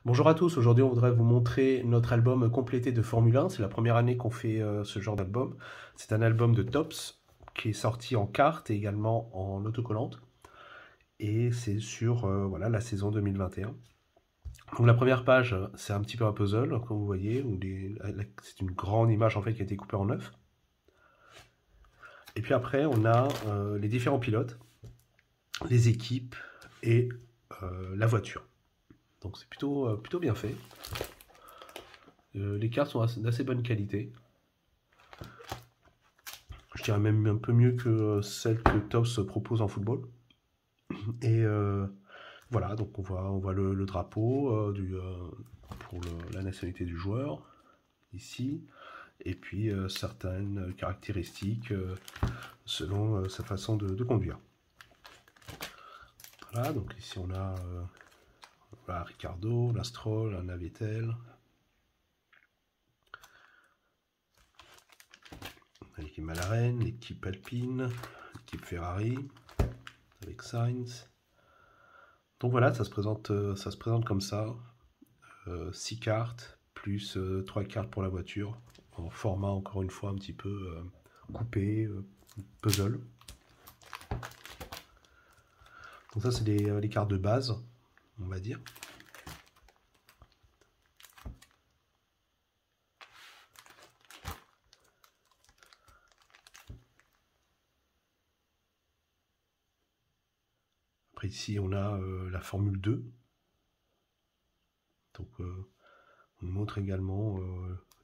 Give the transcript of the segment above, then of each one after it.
Bonjour à tous, aujourd'hui on voudrait vous montrer notre album complété de Formule 1. C'est la première année qu'on fait ce genre d'album. C'est un album de Tops qui est sorti en carte et également en autocollante. Et c'est sur voilà, la saison 2021. Donc la première page, c'est un petit peu un puzzle, comme vous voyez, où c'est une grande image en fait qui a été coupée en neuf. Et puis après, on a les différents pilotes, les équipes et la voiture. Donc c'est plutôt bien fait. Les cartes sont d'assez bonne qualité. Je dirais même un peu mieux que celle que Tops propose en football. Et voilà, donc on voit le drapeau pour la nationalité du joueur, ici, et puis certaines caractéristiques selon sa façon de conduire. Voilà, donc ici on a voilà, Ricardo, l'Astrol, un Vettel, l'équipe McLaren, l'équipe Alpine, l'équipe Ferrari, avec Sainz. Donc voilà, ça se présente comme ça. 6 cartes, plus 3 cartes pour la voiture, en format encore une fois un petit peu coupé, puzzle. Donc ça c'est les cartes de base, on va dire. Après ici on a la Formule 2. Donc on nous montre également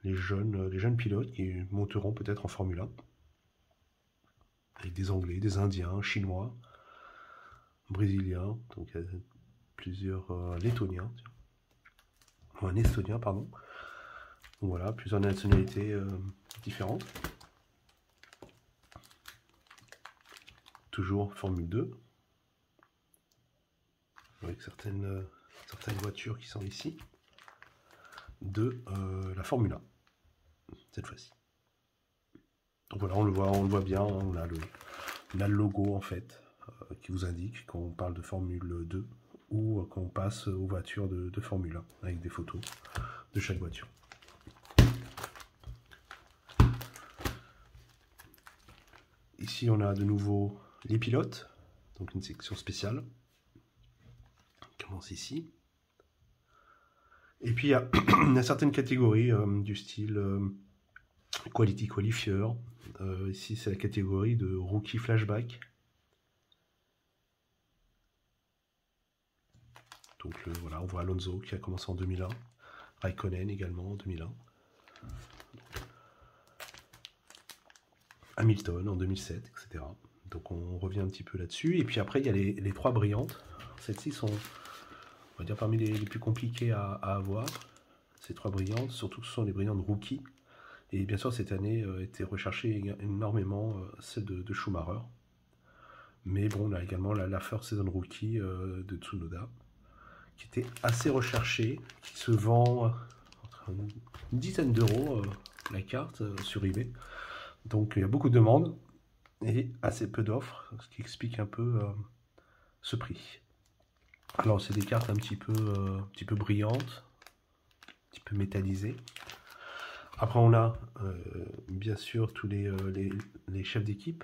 les jeunes pilotes qui monteront peut-être en Formule 1. Avec des Anglais, des Indiens, Chinois, Brésiliens, donc il y a plusieurs Lettoniens, ou un Estonien, pardon. Donc voilà, plusieurs nationalités différentes. Toujours Formule 2, avec certaines voitures qui sont ici, de la Formule 1, cette fois-ci. Donc voilà, on le voit bien, hein, on a le logo en fait, qui vous indique qu'on parle de Formule 2 ou qu'on passe aux voitures de Formule 1, avec des photos de chaque voiture. Ici, on a de nouveau les pilotes, donc une section spéciale. On commence ici. Et puis, il y a certaines catégories du style Quality Qualifier. Ici, c'est la catégorie de Rookie Flashback. Donc, voilà, on voit Alonso qui a commencé en 2001. Raikkonen également en 2001. Hamilton en 2007, etc. Donc, on revient un petit peu là-dessus. Et puis après, il y a les 3 brillantes. Celles-ci sont, on va dire, parmi les plus compliquées à avoir. Ces 3 brillantes, surtout que ce sont les brillantes rookies. Et bien sûr, cette année était recherchée énormément celle de Schumacher. Mais bon, on a également la First Season Rookie de Tsunoda, qui était assez recherchée, qui se vend entre une dizaine d'euros la carte sur eBay. Donc il y a beaucoup de demandes et assez peu d'offres, ce qui explique un peu ce prix. Alors c'est des cartes un petit peu brillantes, un petit peu métallisées. Après on a bien sûr tous les chefs d'équipe.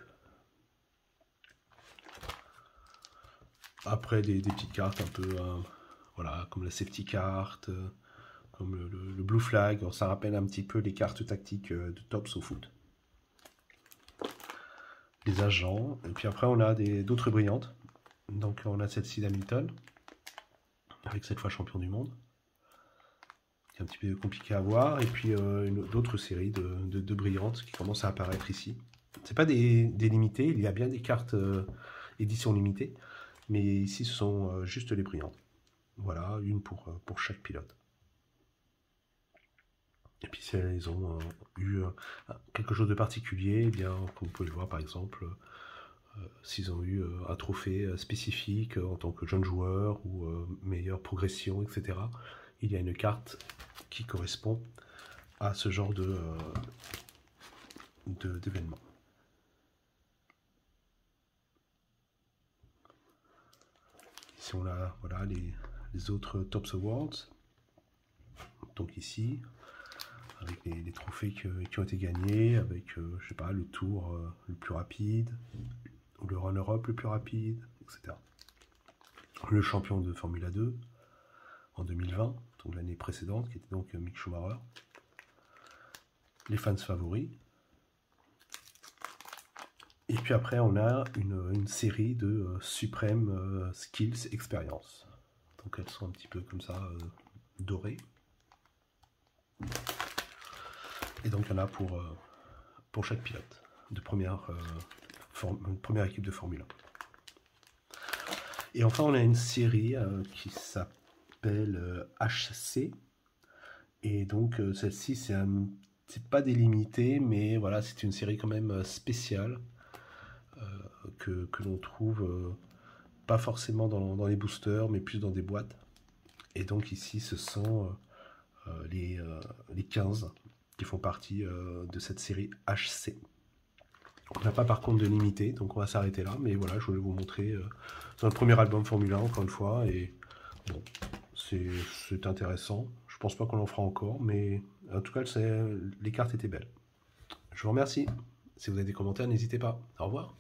Après des petites cartes un peu voilà, comme la safety card, comme le blue flag. Alors, ça rappelle un petit peu les cartes tactiques de Tops au foot. Les agents. Et puis après on a d'autres brillantes. Donc on a celle-ci d'Hamilton, avec cette fois champion du monde. C'est un petit peu compliqué à voir. Et puis d'autres séries de brillantes qui commencent à apparaître ici. C'est pas des limités, il y a bien des cartes édition limitée. Mais ici ce sont juste les brillantes. Voilà, une pour chaque pilote. Et puis si elles ont eu quelque chose de particulier, eh bien, comme vous pouvez le voir par exemple, s'ils ont eu un trophée spécifique en tant que jeune joueur ou meilleure progression, etc., il y a une carte qui correspond à ce genre d'événement. Ici on a voilà, les autres Tops Awards. donc ici, avec les trophées qui ont été gagnés, avec, je sais pas, le tour le plus rapide, ou le runner-up le plus rapide, etc. Le champion de Formula 2 en 2020, donc l'année précédente, qui était donc Mick Schumacher. Les fans favoris. Et puis après, on a une série de Supreme Skills Experience. Donc elles sont un petit peu comme ça, dorées. Et donc il y en a pour chaque pilote de première équipe de Formule 1. Et enfin, on a une série qui s'appelle HC. Et donc celle-ci, c'est pas délimité, mais voilà, c'est une série quand même spéciale que l'on trouve pas forcément dans les boosters, mais plus dans des boîtes. Et donc ici, ce sont les 15 qui font partie de cette série HC. On n'a pas par contre de limité, donc on va s'arrêter là. Mais voilà, je voulais vous montrer dans le premier album Formule 1, encore une fois. Et bon, c'est intéressant. Je pense pas qu'on en fera encore, mais en tout cas, les cartes étaient belles. Je vous remercie. Si vous avez des commentaires, n'hésitez pas. Au revoir.